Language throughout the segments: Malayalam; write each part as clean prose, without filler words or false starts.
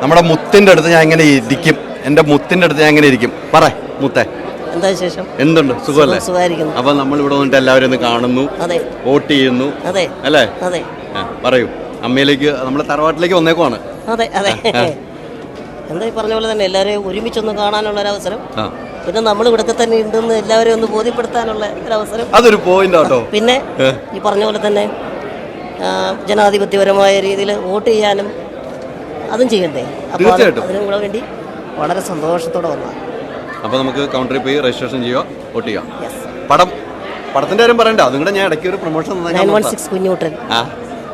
നമ്മുടെ മുത്തിൻ്റെ അടുത്ത് ഞാൻ ഇങ്ങനെ ഇരിക്കും. എൻ്റെ മുത്തിൻ്റെ അടുത്ത് ഞാൻ ഇങ്ങനെ ഇരിക്കും. പറ മുത്തേ, എന്താ വിശേഷം? എന്തുണ്ട്? സുഖമല്ലേ? സുഖമായിരിക്കുന്നു. അപ്പൊ നമ്മൾ ഇവിടെ വന്നിട്ട് എല്ലാവരും ഒന്ന് കാണുന്നു, വോട്ട് ചെയ്യുന്നു, അല്ലേ? പറയൂ, അമ്മയിലേക്ക്, നമ്മുടെ തറവാട്ടിലേക്ക് വന്നേക്കുവാണ്. അതെ അതെ, എന്താ ഈ പറഞ്ഞ പോലെ തന്നെ എല്ലാവരെയും ഒരുമിച്ചൊന്ന് കാണാനുള്ള ഒരു അവസരം, പിന്നെ നമ്മൾ ഇവിടൊക്കെ തന്നെ ഉണ്ടെന്ന് എല്ലാവരെയും ഒന്ന് ബോധ്യപ്പെടുത്താനുള്ള ഒരു അവസരം, അതൊരു പോയിന്റ് ആട്ടോ. പിന്നെ ഈ പറഞ്ഞ പോലെ തന്നെ ജനാധിപത്യപരമായ രീതിയിൽ വോട്ട് ചെയ്യാനും അതും ചെയ്യണ്ടേ. അപ്പോൾ അതിനും കൂടെ വേണ്ടി വളരെ സന്തോഷത്തോടെ വന്നതാണ്. അപ്പോൾ നമുക്ക് കൗണ്ടറിൽ പോയി രജിസ്ട്രേഷൻ ചെയ്യുക, വോട്ട് ചെയ്യാം. പടത്തിന്റെ കാര്യം പറയണ്ട, അതും കൂടെ ഞാൻ ഇടയ്ക്ക് ഒരു പ്രൊമോഷൻ 916 കുഞ്ഞൂട്ടൻ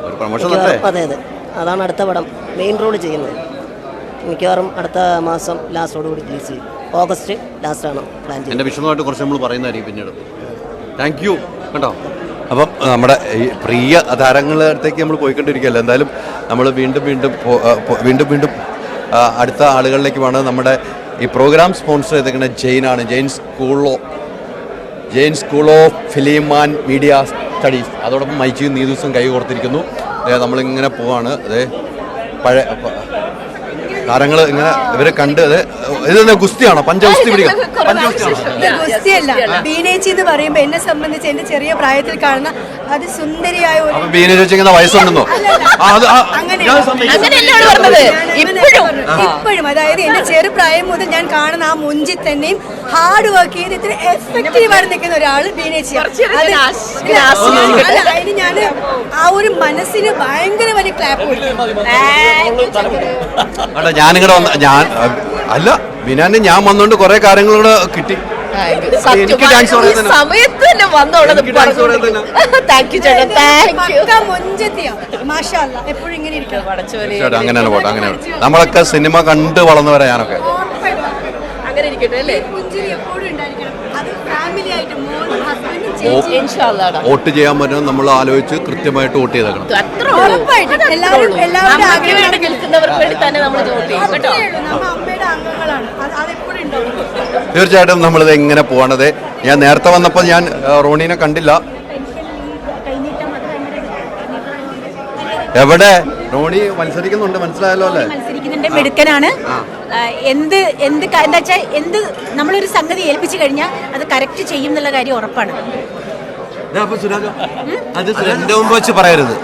ഒരു പ്രൊമോഷൻ. അതെ അതെ, അതാണ് അടുത്ത പടം മെയിൻ റോഡ് ചെയ്യുന്നത്. മിക്കവാറും അടുത്ത മാസം ലാസ്റ്റോടുകൂടി റിലീസ് ചെയ്യും. ഓഗസ്റ്റ് ലാസ്റ്റാണ് പ്ലാൻ ചെയ്യുന്നത്. എൻ്റെ വിശദമായിട്ട് കുറച്ച് നമ്മൾ പറയുന്നതായിരിക്കും പിന്നീട്. താങ്ക് യു കേട്ടോ. അപ്പം നമ്മുടെ ഈ പ്രിയ താരങ്ങളുടെ അടുത്തേക്ക് നമ്മൾ പോയിക്കൊണ്ടിരിക്കുകയല്ല. എന്തായാലും നമ്മൾ വീണ്ടും അടുത്ത ആളുകളിലേക്ക് വേണം. നമ്മുടെ ഈ പ്രോഗ്രാം സ്പോൺസർ ചെയ്തിരിക്കുന്ന ജെയിനാണ്. Jain school of film and media studies. അതോടൊപ്പം മൈക്കിയും നീതുസും കൈ കോർത്തിരിക്കുന്നു. നമ്മളിങ്ങനെ പോവാണ്. അതെ, പഴയ താരങ്ങൾ ഇങ്ങനെ ഇവരെ കണ്ട്. ഇത് ഗുസ്തിയാണോ? പഞ്ചഗുസ്തി പിടിക്കാം? ഗുസ്തിയല്ല, ബീനേച്ചി എന്ന് പറയുമ്പോൾ എന്നെ സംബന്ധിച്ച് എന്റെ ചെറിയ പ്രായത്തിൽ കാണുന്ന അതിസുന്ദരിയായ ഒരു ബീനേച്ചിങ്ങനെ വയസ്സുണ്ടെന്നോ? ഇപ്പോഴും, അതായത് എന്റെ ചെറുപ്രായം മുതൽ ഞാൻ കാണുന്ന ആ മുഞ്ചിൽ തന്നെയും ഹാർഡ് വർക്ക് ചെയ്ത് ഇത്ര എഫക്റ്റീവായി നിൽക്കുന്ന ഒരാള് ബീനേച്ചിയാണ്. അതിന് ഞാൻ ആ ഒരു മനസ്സിന് ഭയങ്കര വലിയ ക്ലാപ്പ് കൊടുക്കും. ഞാനിങ്ങടെ അല്ല ബിനാന് ഞാൻ വന്നോണ്ട് കുറെ കാര്യങ്ങളൂടെ കിട്ടി. അങ്ങനെയാണ് പോട്ടെ, അങ്ങനെയാണ്. നമ്മളൊക്കെ സിനിമ കണ്ട് വളർന്നവരാ ഞാനൊക്കെ. വോട്ട് ചെയ്യാൻ പറ്റും നമ്മൾ ആലോചിച്ച് കൃത്യമായിട്ട് വോട്ട് ചെയ്തേക്കണം. തീർച്ചയായിട്ടും നമ്മളിത് എങ്ങനെ പോകണത്. ഞാൻ നേരത്തെ വന്നപ്പോൾ ഞാൻ റോണീനെ കണ്ടില്ല. എവിടെ റോണി മത്സരിക്കുന്നുണ്ട്, മനസ്സിലായല്ലോ അല്ലേ? മത്സരിക്കുന്നുണ്ട്, മിടുക്കനാണ്. എന്താ വെച്ചാൽ നമ്മളൊരു സംഗതി ഏൽപ്പിച്ചു കഴിഞ്ഞാൽ അത് കറക്റ്റ് ചെയ്യും എന്നുള്ള കാര്യം ഉറപ്പാണ്. എന്റെ മുമ്പ് വെച്ച് പറയരുത്.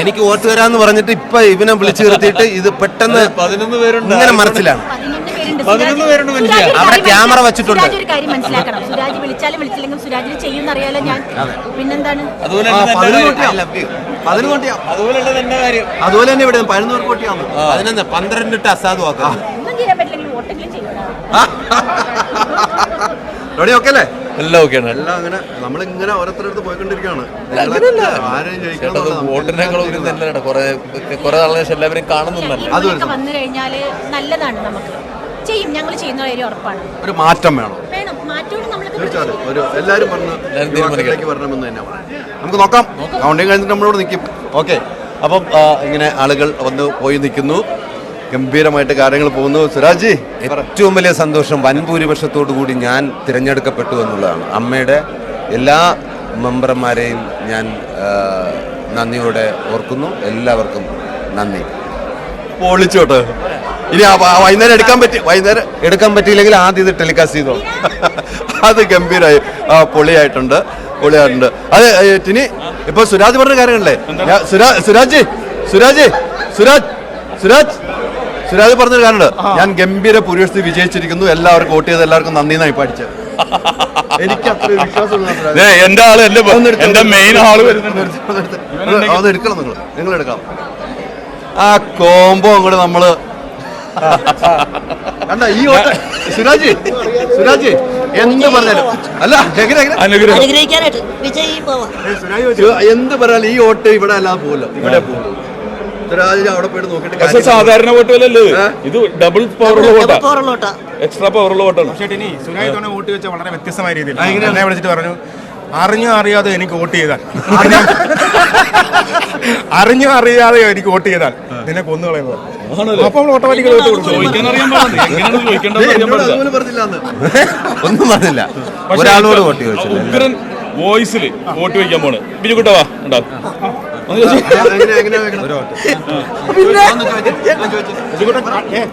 എനിക്ക് വോട്ട് തരാന്ന് പറഞ്ഞിട്ട് ഇപ്പൊ ഇവനെ വിളിച്ചു നിർത്തിയിട്ട് ഇത് പെട്ടെന്ന് 11 പേരുണ്ട് ഇങ്ങനെ മനസ്സിലാണ്. അവിടെ ക്യാമറ വെച്ചിട്ടുണ്ട്. ഒരു കാര്യം മനസ്സിലാക്കണം, സുരാജ് വിളിച്ചാലും വിളിച്ചില്ലെങ്കിലും സുരാജിന് ചെയ്യുന്ന അറിയാലോ ഞാൻ. പിന്നെന്താണ് അതുപോലെ തന്നെ ഇവിടെ 11 പേർക്ക് വോട്ട് ചെയ്യാം. 12 ഇട്ട് അസാധുവാക്കാം. ഒന്നും ചെയ്യാൻ പറ്റില്ലെങ്കിൽ വോട്ടെങ്കിലും ചെയ്യണം. റെഡി? ഓക്കെ അല്ലേ? എല്ലാം ഓക്കെയാണ്. എല്ലാം അങ്ങനെ നമ്മളിങ്ങനെ ഓരോരുത്തരടുത്ത് പോയിക്കൊണ്ടിരിക്കുകയാണ്. കുറെ നാളെ ശേഷം എല്ലാവരും കാണുന്നുണ്ടല്ലോ. വന്നു കഴിഞ്ഞാല് നല്ലതാണ്, നമുക്ക് ചെയ്യും. ഞങ്ങൾ ചെയ്യുന്ന കാര്യം ഉറപ്പാണ്. ഒരു മാറ്റം വേണം. തീർച്ചയായിട്ടും എല്ലാവരും വരണമെന്ന് തന്നെ നമുക്ക് നോക്കാം. കൗണ്ടിങ് കഴിഞ്ഞിട്ട് നമ്മളോട് നിൽക്കും. ഓക്കെ, അപ്പം ഇങ്ങനെ ആളുകൾ വന്ന് പോയി നിൽക്കുന്നു. ഗംഭീരമായിട്ട് കാര്യങ്ങൾ പോകുന്നു. സുരാജ്, ഏറ്റവും വലിയ സന്തോഷം വൻഭൂരിപക്ഷത്തോടു കൂടി ഞാൻ തിരഞ്ഞെടുക്കപ്പെട്ടു എന്നുള്ളതാണ്. അമ്മയുടെ എല്ലാ മെമ്പർമാരെയും ഞാൻ നന്ദിയോടെ ഓർക്കുന്നു. എല്ലാവർക്കും നന്ദി. പൊളിച്ചോട്ടെ. ഇനി വൈകുന്നേരം എടുക്കാൻ പറ്റിയില്ലെങ്കിൽ ആദ്യം ഇത് ടെലികാസ്റ്റ് ചെയ്തോ. അത് ഗംഭീരമായി പൊളിയായിട്ടുണ്ട്. അത് ഇനി ഇപ്പൊ സുരാജ് പറഞ്ഞ കാര്യങ്ങളല്ലേ? സുരാജ് പറഞ്ഞൊരു കാര്യമുണ്ട്. ഞാൻ ഗംഭീര ഭൂരിപക്ഷത്തിൽ വിജയിച്ചിരിക്കുന്നു, എല്ലാവർക്കും വോട്ട് ചെയ്ത് എല്ലാവർക്കും നന്ദി എന്നായി പഠിച്ചത്. എനിക്ക് അത്ര വിശ്വാസം. എന്റെ ആള് എന്റെ മെയിൻ ആള് അത് എടുക്കണം, നിങ്ങൾ എടുക്കാം. ആ കോംബോ അങ്ങോട്ട് നമ്മള് കണ്ട. ഈ വോട്ട് സുരാജ് എന്ത് പറഞ്ഞാലും അല്ല എന്ത് പറഞ്ഞാലും ഈ വോട്ട് ഇവിടെ അല്ലാതെ പോകില്ല, ഇവിടെ പോകുള്ളൂ. അവിടെ പോയിട്ട് നോക്കിയിട്ട് സാധാരണ വോട്ടുകളല്ലേ ഇത്, ഡബിൾ പവറുള്ള വോട്ടാ, എക്സ്ട്രാ പവറുള്ള വോട്ടാണ്. പക്ഷേ ഇനി സുരാജ് തവണ വോട്ട് വെച്ചാൽ വളരെ വ്യത്യസ്തമായ രീതിയിൽ എന്നെ വിളിച്ചിട്ട് പറഞ്ഞു, അറിഞ്ഞോ അറിയാതെ എനിക്ക് വോട്ട് ചെയ്താൽ നിന്നെ കൊന്നുകളയുന്നത്. അപ്പോൾ ഓട്ടോമാറ്റിക്കലി ഒന്നും പറഞ്ഞില്ല. ഒരാളോട് വോട്ട് ചോദിച്ചില്ല. വോയിസിൽ വോട്ട് വയ്ക്കാൻ പോണ്. ബിജു കുട്ടവാ ഉണ്ടാവും.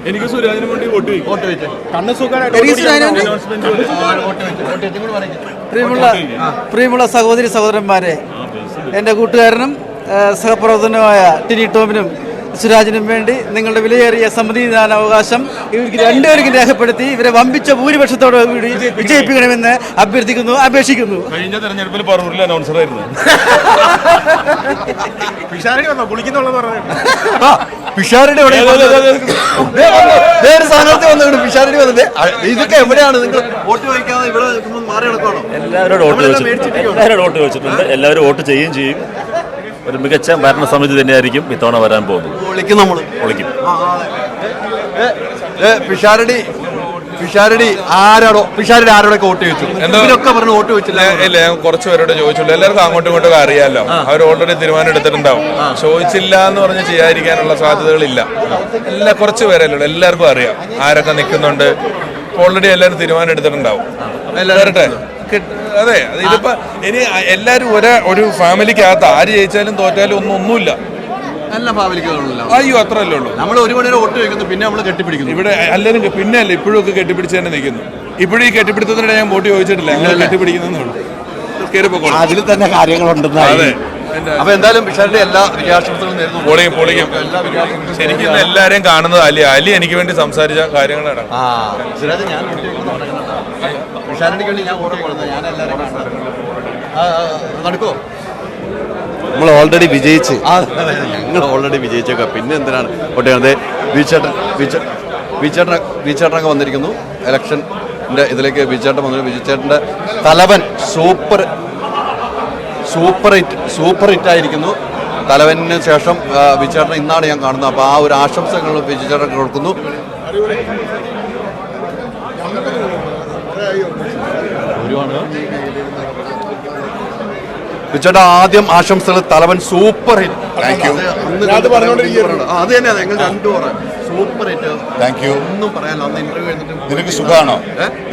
എനിക്ക് സുരാജിന് വേണ്ടി വോട്ട് പ്രിയമുള്ള സഹോദരി സഹോദരന്മാരെ, എൻ്റെ കൂട്ടുകാരനും സഹപ്രവർത്തനമായ ടിനി ടോമിനും സുരാജിനും വേണ്ടി നിങ്ങളുടെ വിലയേറിയ സമ്മതിദാനാവകാശം ഇവർക്ക് രണ്ടുപേർക്കും രേഖപ്പെടുത്തി ഇവരെ വമ്പിച്ച ഭൂരിപക്ഷത്തോടെ വിജയിപ്പിക്കണമെന്ന് അഭ്യർത്ഥിക്കുന്നു, അപേക്ഷിക്കുന്നു. കഴിഞ്ഞ തെരഞ്ഞെടുപ്പിൽ പറവൂരിൽ അനൗൺസർ ആയിരുന്നു. പിഷാരടി സ്ഥാനാർത്ഥി വന്നു. പിഷാരടി വന്നത് ഇതൊക്കെ എവിടെയാണ് നിങ്ങൾ വോട്ട് ചോദിക്കാതെ ഇവിടെ മാറി നടക്കണോ? എല്ലാവരോടും വോട്ട് ചോദിച്ചിട്ടുണ്ട്. എല്ലാവരും വോട്ട് ചെയ്യുകയും ചെയ്യും. ഒരു മികച്ച ഭരണസമിതി തന്നെയായിരിക്കും ഇത്തവണ വരാൻ പോകുന്നത്. പൊളിക്കും. പിഷാരടി ആരോടൊക്കെ വോട്ട് ചോദിച്ചു? എന്തൊക്കെ പറഞ്ഞു വോട്ട് ചോദിച്ചില്ല? ഇല്ല, ഞാൻ കുറച്ച് പേരോട് ചോദിച്ചുള്ളൂ. എല്ലാവർക്കും അങ്ങോട്ടും ഇങ്ങോട്ടും അറിയാമല്ലോ. അവർ ഓൾറെഡി തീരുമാനം എടുത്തിട്ടുണ്ടാവും. ചോദിച്ചില്ല എന്ന് പറഞ്ഞ് ചെയ്യാതിരിക്കാനുള്ള സാധ്യതകളില്ല. കുറച്ച് പേരല്ലോ, എല്ലാവർക്കും അറിയാം ആരൊക്കെ നിൽക്കുന്നുണ്ട്. ഓൾറെഡി എല്ലാവരും തീരുമാനം എടുത്തിട്ടുണ്ടാവും. വരട്ടെ. അതെ, ഇതിപ്പോ ഇനി എല്ലാരും ഒരു ഫാമിലിക്കകത്ത് ആര് ജയിച്ചാലും തോറ്റാലും ഒന്നുമില്ല. അയ്യോ, അത്രയല്ലേ ഉള്ളൂ. നമ്മൾ ഒരു മണി വോട്ട് ചോദിക്കുന്നു, പിന്നെ നമ്മൾ കെട്ടിപ്പിടിക്കുന്നു. ഇവിടെ എല്ലാവരും പിന്നെ അല്ല, ഇപ്പോഴും ഒക്കെ കെട്ടിപ്പിടിച്ച് തന്നെ നിൽക്കുന്നു. ഇപ്പോഴും ഈ കെട്ടിപ്പിടുത്തത്തിനിടെ ഞാൻ വോട്ട് ചോദിച്ചിട്ടില്ല. ഞങ്ങൾ കെട്ടിപ്പിടിക്കുന്നേ അതിൽ തന്നെ കാര്യങ്ങളുണ്ടെന്ന്. അതെ. അപ്പൊ എന്തായാലും പിഷാരടി എല്ലാ വിജയാശംസകളും നേരുന്നു. പൊളിക്കും. ശരിക്കും എല്ലാരെയും കാണുന്നത് അലി എനിക്ക് വേണ്ടി സംസാരിച്ച കാര്യങ്ങളാണ്. നടക്കോ? നമ്മൾ ഓൾറെഡി വിജയിച്ച്. ഞങ്ങൾ ഓൾറെഡി വിജയിച്ചേക്കാം. പിന്നെ എന്തിനാണ് വോട്ട് ചെയ്യുന്നത്? വിജയേട്ടനൊക്കെ വന്നിരിക്കുന്നു. ഇലക്ഷൻ്റെ ഇതിലേക്ക് വിജയേട്ടൻ വന്നു. വിജയേട്ടൻ്റെ തലവൻ സൂപ്പർ ഹിറ്റ് ആയിരിക്കുന്നു. തലവന് ശേഷം വിജയേട്ടൻ ഇന്നാണ് ഞാൻ കാണുന്നത്. അപ്പോൾ ആ ഒരു ആശംസകൾ വിജയേട്ടൻ കൊടുക്കുന്നു. വിജയേട്ടൻ ആദ്യം ആശംസകൾ. തലവൻ സൂപ്പർ ഹിറ്റ്. അത് തന്നെ ഞങ്ങൾ രണ്ടു പറയാം. Super hit. Thank you. ഒന്നും പറയാനല്ലോ. അന്ന് ഇന്റർവ്യൂ കഴിഞ്ഞിട്ട് നിനക്ക് സുഖാണോ?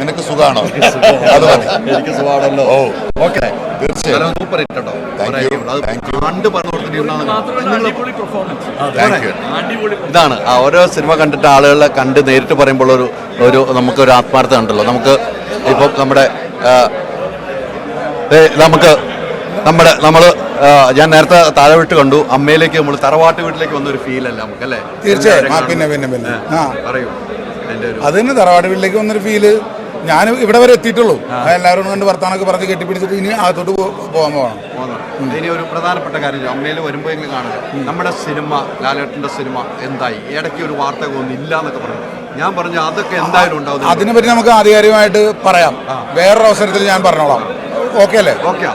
എനിക്ക് സുഖമാണല്ലോ. ഓ, ഓക്കെ, തീർച്ചയായും സൂപ്പർ ഹിറ്റ് കേട്ടോ. ഇതാണ് ഓരോ സിനിമ കണ്ടിട്ട് ആളുകളെ കണ്ട് നേരിട്ട് പറയുമ്പോൾ ഒരു നമുക്കൊരു ആത്മാർത്ഥത ഉണ്ടല്ലോ. നമുക്ക് ഇപ്പം ഞാൻ നേരത്തെ താഴെ വിട്ട് കണ്ടു. അമ്മയിലേക്ക് നമ്മൾ തറവാട്ട് വീട്ടിലേക്ക് വന്നൊരു ഫീൽ അല്ല നമുക്ക്, അല്ലേ? തീർച്ചയായും. പിന്നെ പറയൂ. അത് തന്നെ തറവാട്ട് വീട്ടിലേക്ക് വന്നൊരു ഫീല്. ഞാൻ ഇവിടെ വരെ എത്തിയിട്ടുള്ളൂ. എല്ലാവരും കണ്ട് വർത്താനൊക്കെ പറഞ്ഞ് കെട്ടിപ്പിടിച്ചിട്ട് ഇനി അകത്തോട്ട് പോകാൻ പോകണം. ഇനി ഒരു പ്രധാനപ്പെട്ട കാര്യം അമ്മയിൽ വരുമ്പോൾ എങ്കിലും കാണുക, നമ്മുടെ സിനിമ, ലാലേട്ടൻ്റെ സിനിമ എന്തായി? ഇടയ്ക്ക് ഒരു വാർത്ത ഒന്നില്ല എന്നൊക്കെ പറഞ്ഞു. ഞാൻ പറഞ്ഞു അതൊക്കെ എന്തായാലും ഉണ്ടാവും. അതിനെപ്പറ്റി നമുക്ക് ആധികാരികമായിട്ട് പറയാം. വേറൊരു അവസരത്തിൽ ഞാൻ പറഞ്ഞോളാം. ഓക്കെ അല്ലേ? ഓക്കെ.